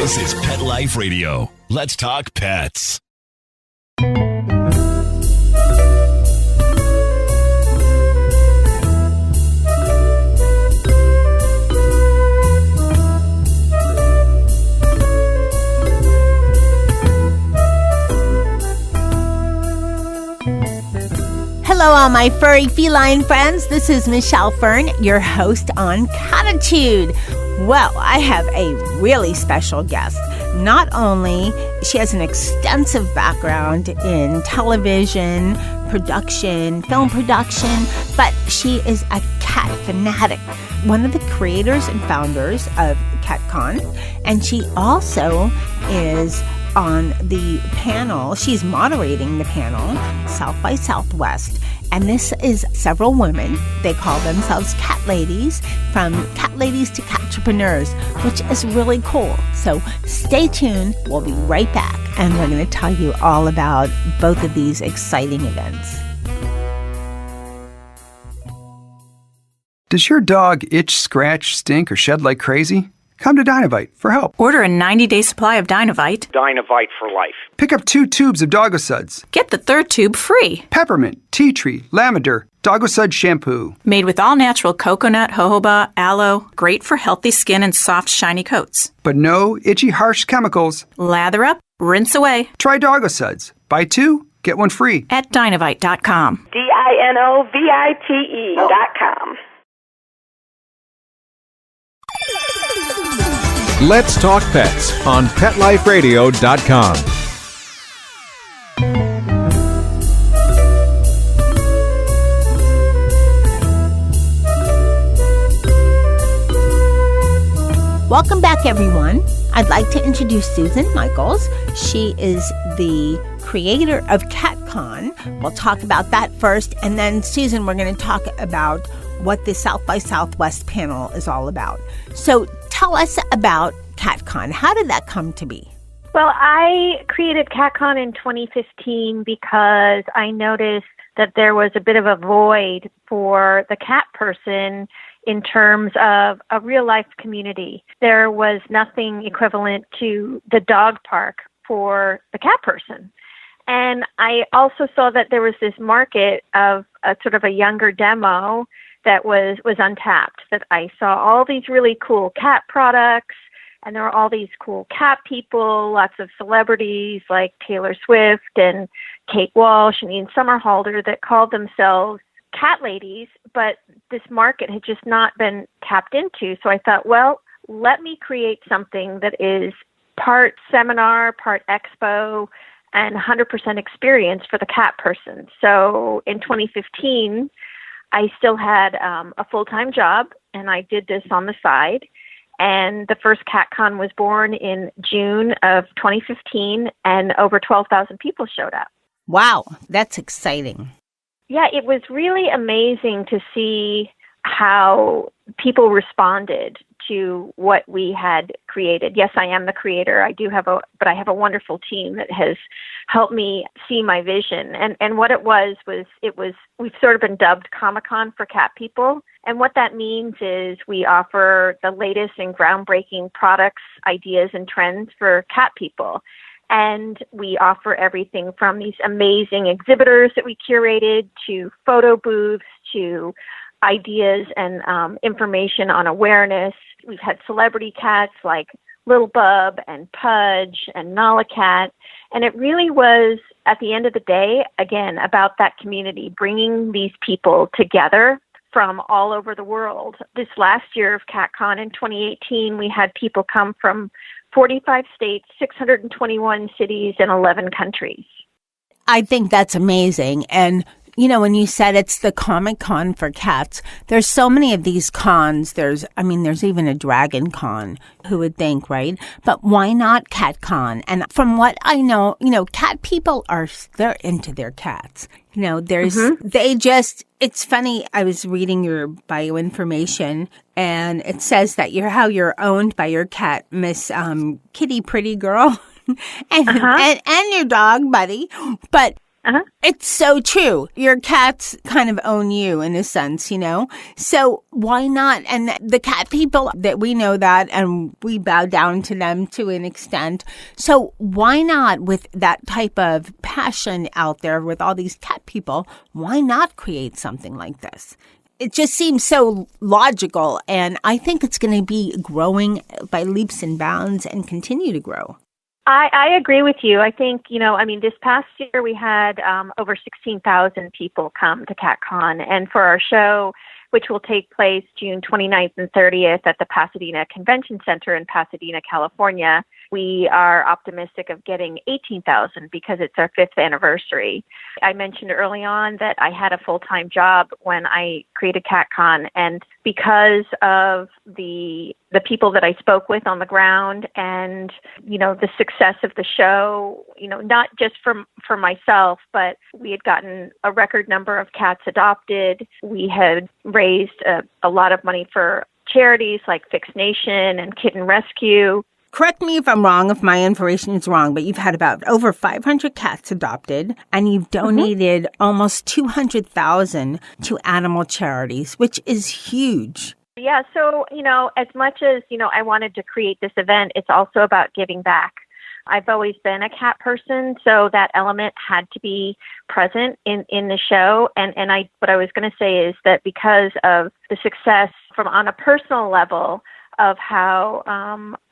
This is Pet Life Radio. Let's talk pets. Hello, all my furry feline friends. This is Michelle Fern, your host on Cattitude. Well, I have a really special guest. Not only she has an extensive background in television, production, film production, but she is a cat fanatic, one of the creators and founders of CatCon, and she also is on the panel. She's moderating the panel, South by Southwest. And this is several women. They call themselves cat ladies, from cat ladies to cat-repreneurs, which is really cool. So stay tuned. We'll be right back. And we're going to tell you all about both of these exciting events. Does your dog itch, scratch, stink, or shed like crazy? Come to Dinovite for help. Order a 90-day supply of Dinovite. Dinovite for life. Pick up 2 tubes of Doggo Suds. Get the 3rd tube free. Peppermint, tea tree, lavender, Doggo Sud shampoo. Made with all-natural coconut, jojoba, aloe. Great for healthy skin and soft, shiny coats. But no itchy, harsh chemicals. Lather up, rinse away. Try Doggo Suds. Buy 2, get 1 free. At Dinovite.com. DINOVITE.com. Let's Talk Pets on PetLifeRadio.com. Welcome back, everyone. I'd like to introduce Susan Michals. She is the creator of CatCon. We'll talk about that first, and then, Susan, we're going to talk about what the South by Southwest panel is all about. So tell us about CatCon. How did that come to be? Well, I created CatCon in 2015 because I noticed that there was a bit of a void for the cat person in terms of a real-life community. There was nothing equivalent to the dog park for the cat person. And I also saw that there was this market of a sort of a younger demo that was untapped, that I saw all these really cool cat products, and there were all these cool cat people, lots of celebrities like Taylor Swift and Kate Walsh and Ian Somerhalder that called themselves cat ladies, but this market had just not been tapped into. So I thought, well, let me create something that is part seminar, part expo, and 100% experience for the cat person. So in 2015, I still had a full-time job, and I did this on the side. And the first CatCon was born in June of 2015, and over 12,000 people showed up. Wow, that's exciting. Yeah, it was really amazing to see how people responded to what we had created. Yes, I am the creator. But I have a wonderful team that has helped me see my vision. And what it was, we've sort of been dubbed Comic-Con for cat people. And what that means is we offer the latest and groundbreaking products, ideas, and trends for cat people. And we offer everything from these amazing exhibitors that we curated to photo booths to ideas and information on awareness. We've had celebrity cats like Little Bub and Pudge and Nala Cat. And it really was, at the end of the day, again, about that community, bringing these people together from all over the world. This last year of CatCon in 2018, we had people come from 45 states, 621 cities, and 11 countries. I think that's amazing. And you know, when you said it's the Comic-Con for cats, there's so many of these cons. There's even a Dragon Con, who would think, right? But why not CatCon? And from what I know, cat people they're into their cats. It's funny. I was reading your bio information, and it says that you're owned by your cat, Miss Kitty Pretty Girl, and your dog, Buddy. But It's so true. Your cats kind of own you in a sense, So why not? And the cat people that we know that, and we bow down to them to an extent. So why not, with that type of passion out there with all these cat people, why not create something like this? It just seems so logical, and I think it's going to be growing by leaps and bounds and continue to grow. I agree with you. I think, this past year we had over 16,000 people come to CatCon. And for our show, which will take place June 29th and 30th at the Pasadena Convention Center in Pasadena, California, we are optimistic of getting 18,000 because it's our 5th anniversary. I mentioned early on that I had a full-time job when I created CatCon, and because of the people that I spoke with on the ground and, the success of the show, not just for myself, but we had gotten a record number of cats adopted. We had raised a lot of money for charities like Fix Nation and Kitten Rescue. Correct me if I'm wrong, if my information is wrong, but you've had about over 500 cats adopted, and you've donated almost $200,000 to animal charities, which is huge. Yeah, so, as much as, I wanted to create this event, it's also about giving back. I've always been a cat person, so that element had to be present in the show. And what I was going to say is that because of the success on a personal level, of how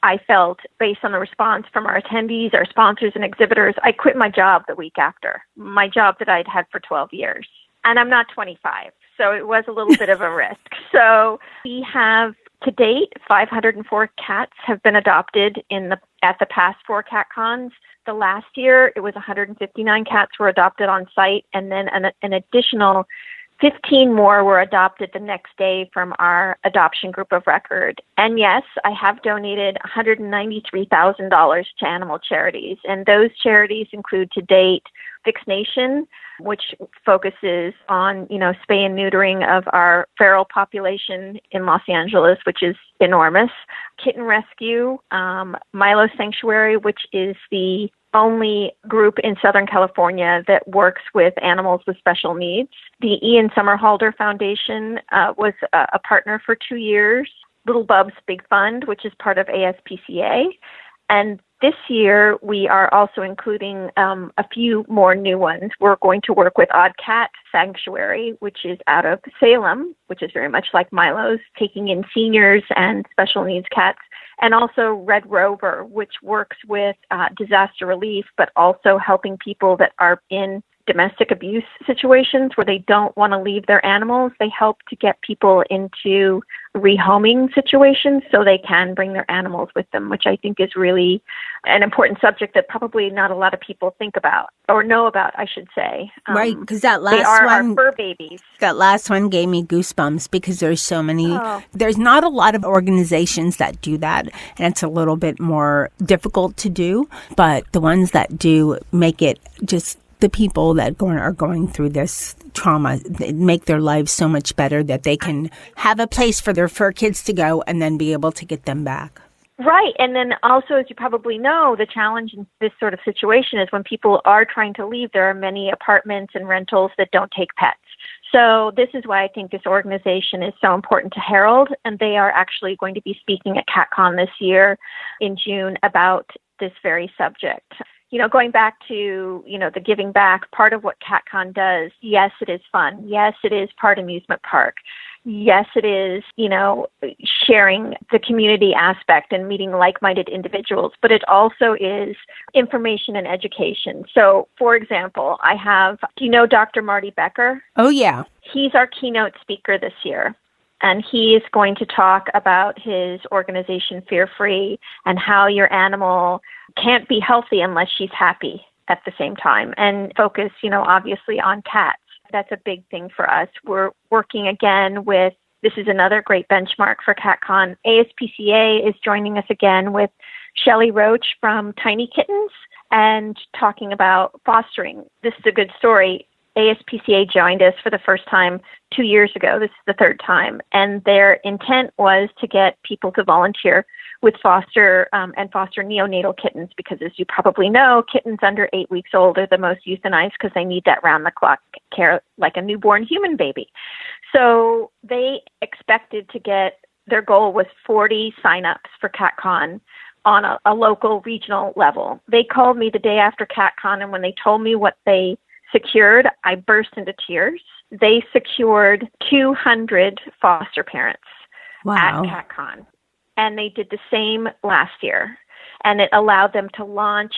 I felt based on the response from our attendees, our sponsors, and exhibitors, I quit my job the week after, my job that I'd had for 12 years. And I'm not 25, so it was a little bit of a risk. So we have, to date, 504 cats have been adopted at the past 4 CatCons. The last year, it was 159 cats were adopted on site, and then an additional 15 more were adopted the next day from our adoption group of record. And yes, I have donated $193,000 to animal charities. And those charities include, to date, Fix Nation, which focuses on, spay and neutering of our feral population in Los Angeles, which is enormous. Kitten Rescue, Milo Sanctuary, which is the only group in Southern California that works with animals with special needs. The Ian Somerhalder Foundation was a partner for 2 years. Little Bub's Big Fund, which is part of ASPCA. And this year, we are also including a few more new ones. We're going to work with Odd Cat Sanctuary, which is out of Salem, which is very much like Milo's, taking in seniors and special needs cats. And also Red Rover, which works with disaster relief, but also helping people that are in domestic abuse situations where they don't want to leave their animals. They help to get people into rehoming situations so they can bring their animals with them, which I think is really an important subject that probably not a lot of people think about or know about, I should say. Right, because that last they are one, our fur babies. That last one gave me goosebumps because there's so many. There's not a lot of organizations that do that, and it's a little bit more difficult to do. But the ones that do make it just the people that are going through this trauma, make their lives so much better that they can have a place for their fur kids to go and then be able to get them back. Right. And then also, as you probably know, the challenge in this sort of situation is when people are trying to leave, there are many apartments and rentals that don't take pets. So this is why I think this organization is so important to herald, and they are actually going to be speaking at CatCon this year in June about this very subject. Going back to, the giving back, part of what CatCon does, yes, it is fun. Yes, it is part amusement park. Yes, it is, sharing the community aspect and meeting like-minded individuals, but it also is information and education. So, for example, do you know Dr. Marty Becker? Oh, yeah. He's our keynote speaker this year. And he is going to talk about his organization, Fear Free, and how your animal can't be healthy unless she's happy at the same time, and focus, obviously on cats. That's a big thing for us. We're working again with, this is another great benchmark for CatCon. ASPCA is joining us again with Shelley Roach from Tiny Kittens and talking about fostering. This is a good story. ASPCA joined us for the first time 2 years ago. This is the third time. And their intent was to get people to volunteer with foster and foster neonatal kittens, because as you probably know, kittens under 8 weeks old are the most euthanized because they need that round-the-clock care like a newborn human baby. So they expected to get, their goal was 40 signups for CatCon on a local, regional level. They called me the day after CatCon, and when they told me what they secured, I burst into tears. They secured 200 foster parents at CatCon, and they did the same last year, and it allowed them to launch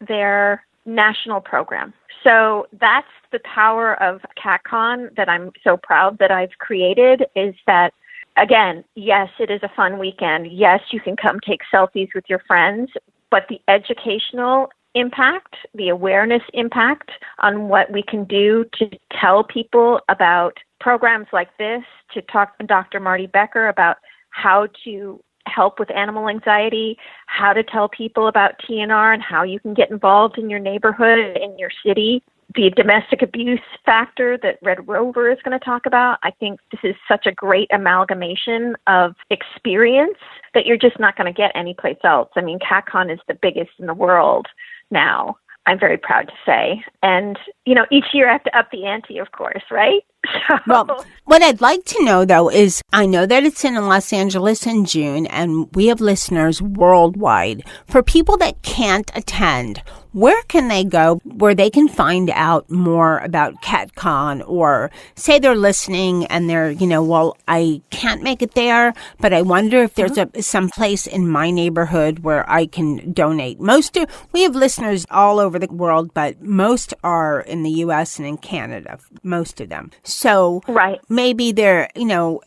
their national program. So that's the power of CatCon that I'm so proud that I've created, is that, again, yes, it is a fun weekend. Yes, you can come take selfies with your friends, but the educational impact, the awareness impact on what we can do to tell people about programs like this, to talk to Dr. Marty Becker about how to help with animal anxiety, how to tell people about TNR and how you can get involved in your neighborhood, in your city, the domestic abuse factor that Red Rover is going to talk about. I think this is such a great amalgamation of experience that you're just not going to get anyplace else. I mean, CatCon is the biggest in the world now, I'm very proud to say. And, you know, each year I have to up the ante, of course, right? So. Well, what I'd like to know, though, is I know that it's in Los Angeles in June, and we have listeners worldwide. For people that can't attend, where can they go where they can find out more about CatCon? Or say they're listening and they're, you know, well, I can't make it there, but I wonder if there's some place in my neighborhood where I can donate. We have listeners all over the world, but most are in the U.S. and in Canada, most of them. So maybe they're, you know,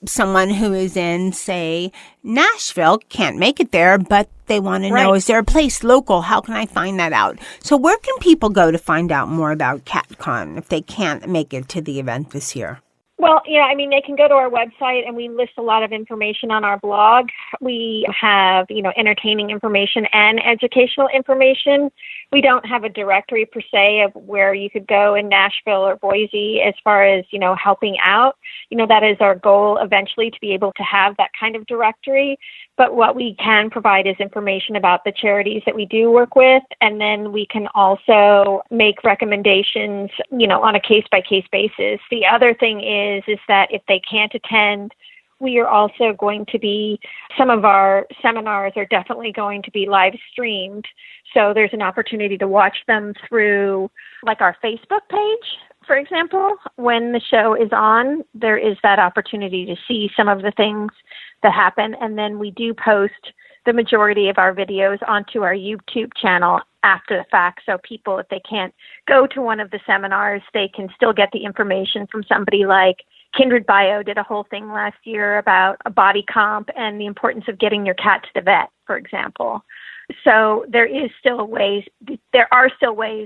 someone who is in, say, Nashville can't make it there, but they want to know, is there a place local? How can I find that out? So where can people go to find out more about CatCon if they can't make it to the event this year? Well, yeah, I mean, they can go to our website, and we list a lot of information on our blog. We have, you know, entertaining information and educational information. We don't have a directory per se of where you could go in Nashville or Boise as far as, you know, helping out. You know, that is our goal eventually, to be able to have that kind of directory. But what we can provide is information about the charities that we do work with. And then we can also make recommendations, you know, on a case-by-case basis. The other thing is that if they can't attend, we are also going to be, some of our seminars are definitely going to be live streamed. So there's an opportunity to watch them through like our Facebook page, for example. When the show is on, there is that opportunity to see some of the things that happen. And then we do post the majority of our videos onto our YouTube channel after the fact. So people, if they can't go to one of the seminars, they can still get the information from somebody like Kindred Bio did a whole thing last year about a body comp and the importance of getting your cat to the vet, for example. So there are still ways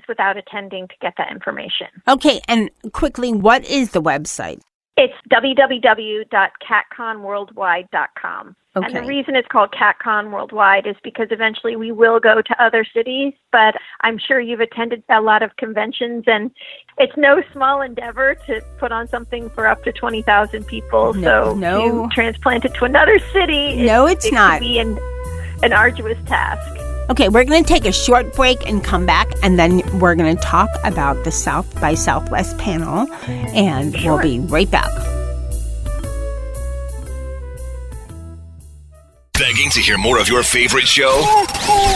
without attending to get that information. Okay, and quickly, what is the website? It's www.catconworldwide.com. Okay. And the reason it's called CatCon Worldwide is because eventually we will go to other cities, but I'm sure you've attended a lot of conventions, and it's no small endeavor to put on something for up to 20,000 people. To transplant it to another city, it could be an arduous task. Okay, we're going to take a short break and come back, and then we're going to talk about the South by Southwest panel, and we'll be right back. Begging to hear more of your favorite show?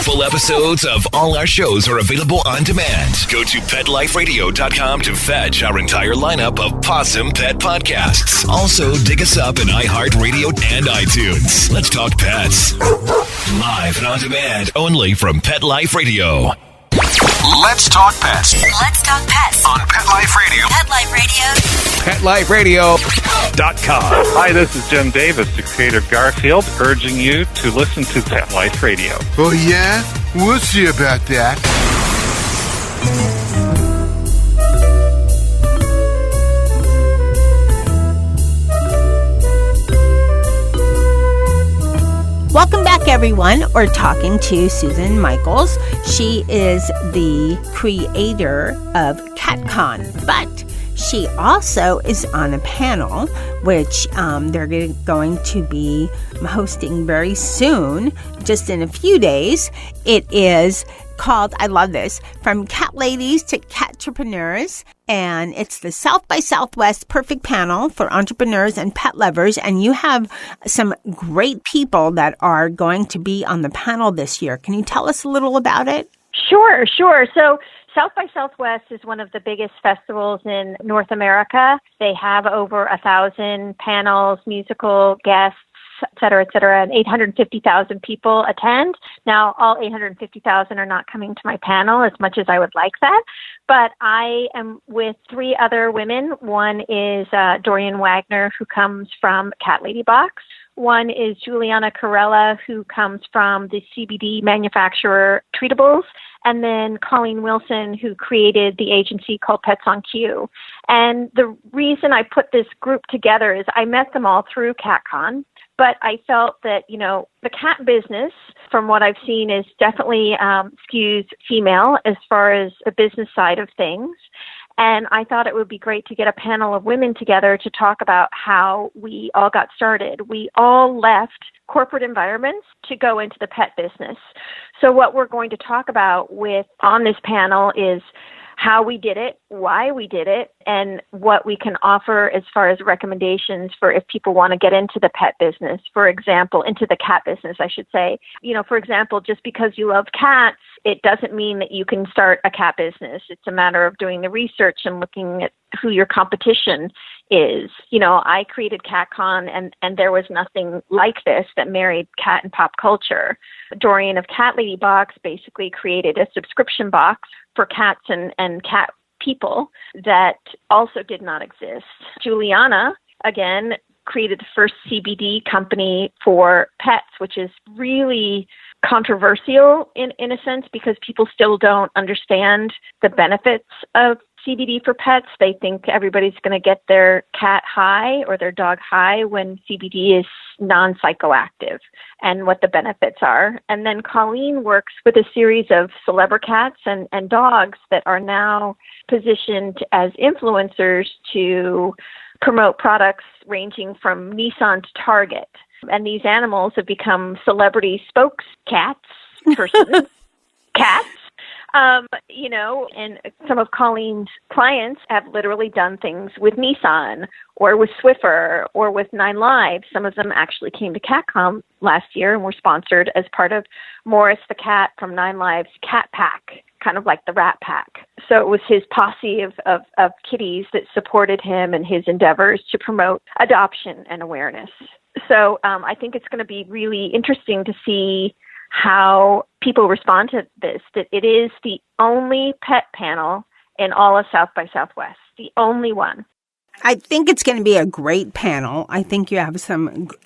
Full episodes of all our shows are available on demand. Go to PetLifeRadio.com to fetch our entire lineup of Possum Pet podcasts. Also, dig us up in iHeartRadio and iTunes. Let's talk pets. Live and on demand, only from Pet Life Radio. Let's talk pets. Let's talk pets on Pet Life Radio. Pet Life Radio. PetLifeRadio.com. Hi, this is Jim Davis, the creator of Garfield, urging you to listen to Pet Life Radio. Oh, yeah? We'll see about that. Welcome back, everyone. We're talking to Susan Michals. She is the creator of CatCon, but She also is on a panel, which they're going to be hosting very soon, just in a few days. It is called, I love this, From Cat Ladies to Cat-repreneurs. And it's the South by Southwest Perfect Panel for entrepreneurs and pet lovers. And you have some great people that are going to be on the panel this year. Can you tell us a little about it? Sure. So South by Southwest is one of the biggest festivals in North America. They have over 1,000 panels, musical guests, et cetera, and 850,000 people attend. Now, all 850,000 are not coming to my panel as much as I would like that, but I am with 3 other women. One is Dorian Wagner, who comes from CatLadyBox. One is Julianna Carella, who comes from the CBD manufacturer Treatibles, and then Colleen Wilson, who created the agency called Pets on Cue. And the reason I put this group together is I met them all through CatCon. But I felt that, the cat business, from what I've seen, is definitely skews female as far as the business side of things. And I thought it would be great to get a panel of women together to talk about how we all got started. We all left corporate environments to go into the pet business. So what we're going to talk about on this panel is how we did it, why we did it, and what we can offer as far as recommendations for if people want to get into the pet business, for example, into the cat business, I should say. For example, just because you love cats, it doesn't mean that you can start a cat business. It's a matter of doing the research and looking at who your competition is. I created CatCon, and there was nothing like this that married cat and pop culture. Dorian of CatLadyBox basically created a subscription box for cats and cat people that also did not exist. Julianna, again, created the first CBD company for pets, which is really controversial in a sense because people still don't understand the benefits of CBD for pets. They think everybody's going to get their cat high or their dog high when CBD is non-psychoactive and what the benefits are. And then Colleen works with a series of celebrity cats and dogs that are now positioned as influencers to promote products ranging from Nissan to Target. And these animals have become celebrity spokes persons, cats. And some of Colleen's clients have literally done things with Nissan or with Swiffer or with 9 Lives. Some of them actually came to CatCon last year and were sponsored as part of Morris the Cat from 9 Lives Cat Pack, kind of like the Rat Pack. So it was his posse of kitties that supported him and his endeavors to promote adoption and awareness. So I think it's going to be really interesting to see how people respond to this, that it is the only pet panel in all of South by Southwest, the only one. I think it's going to be a great panel. I think you have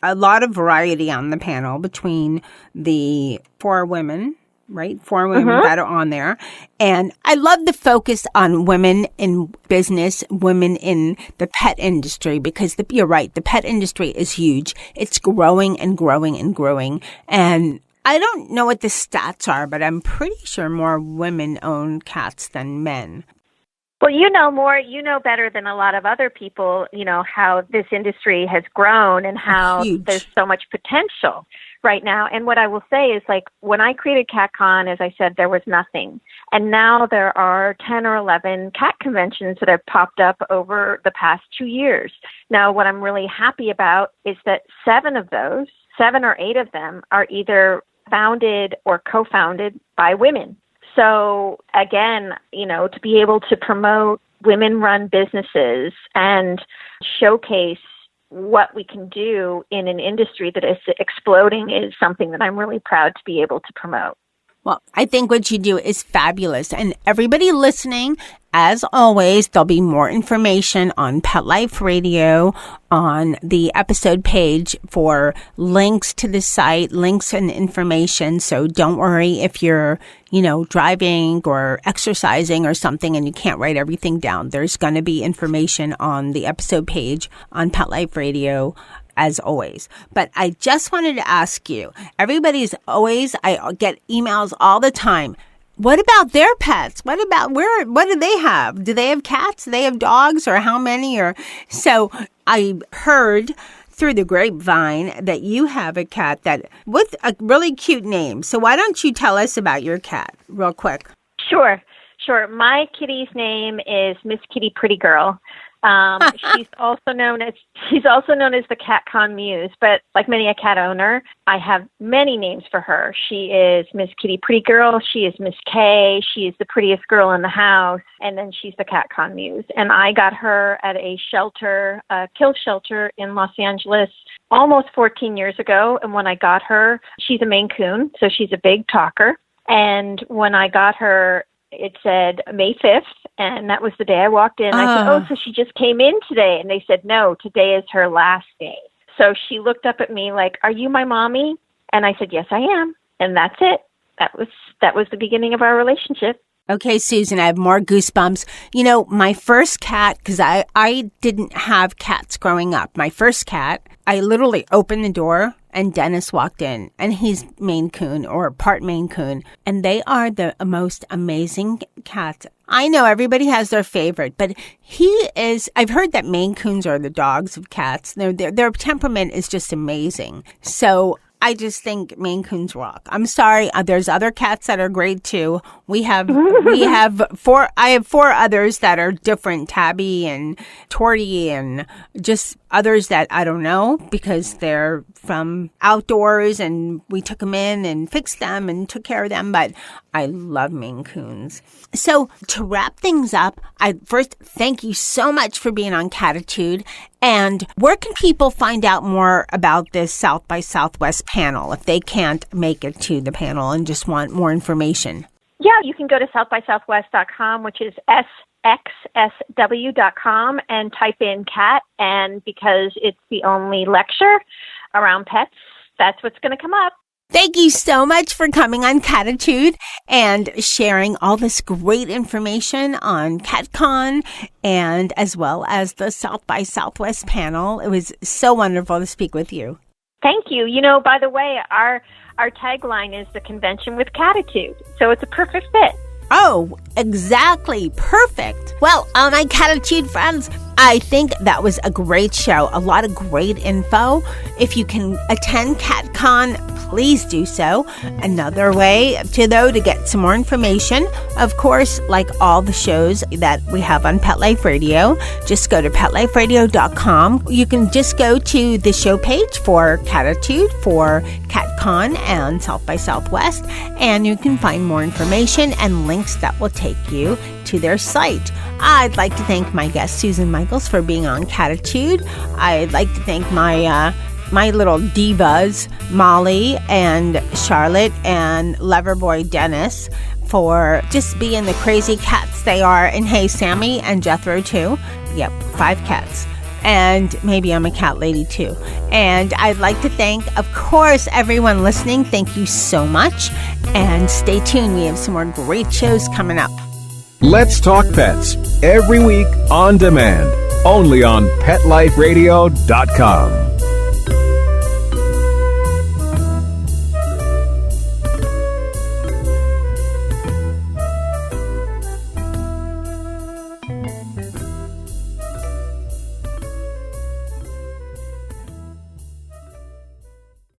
a lot of variety on the panel between the 4 women, right? 4 women that are on there. And I love the focus on women in business, women in the pet industry, because you're right, the pet industry is huge. It's growing and growing and growing. And I don't know what the stats are, but I'm pretty sure more women own cats than men. Well, you know better than a lot of other people, how this industry has grown and how there's so much potential right now. And what I will say is, when I created CatCon, as I said, there was nothing. And now there are 10 or 11 cat conventions that have popped up over the past 2 years. Now, what I'm really happy about is that 7 or 8 of them are either founded or co-founded by women. So again, to be able to promote women-run businesses and showcase what we can do in an industry that is exploding is something that I'm really proud to be able to promote. Well, I think what you do is fabulous. And everybody listening, as always, there'll be more information on Pet Life Radio on the episode page for links to the site, links and information. So don't worry if you're, driving or exercising or something and you can't write everything down. There's going to be information on the episode page on Pet Life Radio, as always. But I just wanted to ask you, I get emails all the time. what about their pets? What do they have? Do they have cats? Do they have dogs, or how many? Or so I heard through the grapevine that you have a cat that with a really cute name. So why don't you tell us about your cat real quick? Sure. My kitty's name is Miss Kitty Pretty Girl. She's also known as the CatCon Muse, but like many a cat owner, I have many names for her. She is Miss Kitty Pretty Girl. She is Miss K. She is the prettiest girl in the house, and then she's the CatCon Muse. And I got her at a shelter, a kill shelter in Los Angeles almost 14 years ago. And when I got her, she's a Maine Coon, so she's a big talker. And when I got her, it said May 5th, and that was the day I walked in. I said, so she just came in today. And they said, no, today is her last day. So she looked up at me like, are you my mommy? And I said, yes, I am. And that's it. That was the beginning of our relationship. Okay, Susan, I have more goosebumps. You know, my first cat, because I didn't have cats growing up. My first cat, I literally opened the door and Dennis walked in, and he's Maine Coon or part Maine Coon, and they are the most amazing cats. I know everybody has their favorite, but I've heard that Maine Coons are the dogs of cats. Their temperament is just amazing. So I just think Maine Coons rock. I'm sorry. There's other cats that are great too. I have 4 others that are different, Tabby and Torty, and just others that I don't know because they're from outdoors and we took them in and fixed them and took care of them. But I love Maine Coons. So to wrap things up, I first thank you so much for being on Cattitude. And where can people find out more about this South by Southwest panel if they can't make it to the panel and just want more information? Yeah, you can go to southbysouthwest.com, which is SXSW.com, and type in cat. And because it's the only lecture around pets, that's what's going to come up. Thank you so much for coming on Cattitude and sharing all this great information on CatCon and as well as the South by Southwest panel. It was so wonderful to speak with you. Thank you. You know, by the way, our tagline is the convention with Cattitude, so it's a perfect fit. Oh, exactly. Perfect. Well, my Cattitude friends, I think that was a great show. A lot of great info. If you can attend CatCon, please do so. Another way to get some more information, of course, like all the shows that we have on Pet Life Radio, just go to PetLifeRadio.com. You can just go to the show page for Cattitude, for CatCon and South by Southwest, and you can find more information and links that will take you to their site. I'd like to thank my guest, Susan Michals, for being on Cattitude. I'd like to thank my little divas, Molly and Charlotte and Loverboy Dennis, for just being the crazy cats they are. And hey, Sammy and Jethro too. Yep, 5 cats. And maybe I'm a cat lady too. And I'd like to thank, of course, everyone listening. Thank you so much. And stay tuned. We have some more great shows coming up. Let's Talk Pets, every week on demand, only on PetLifeRadio.com.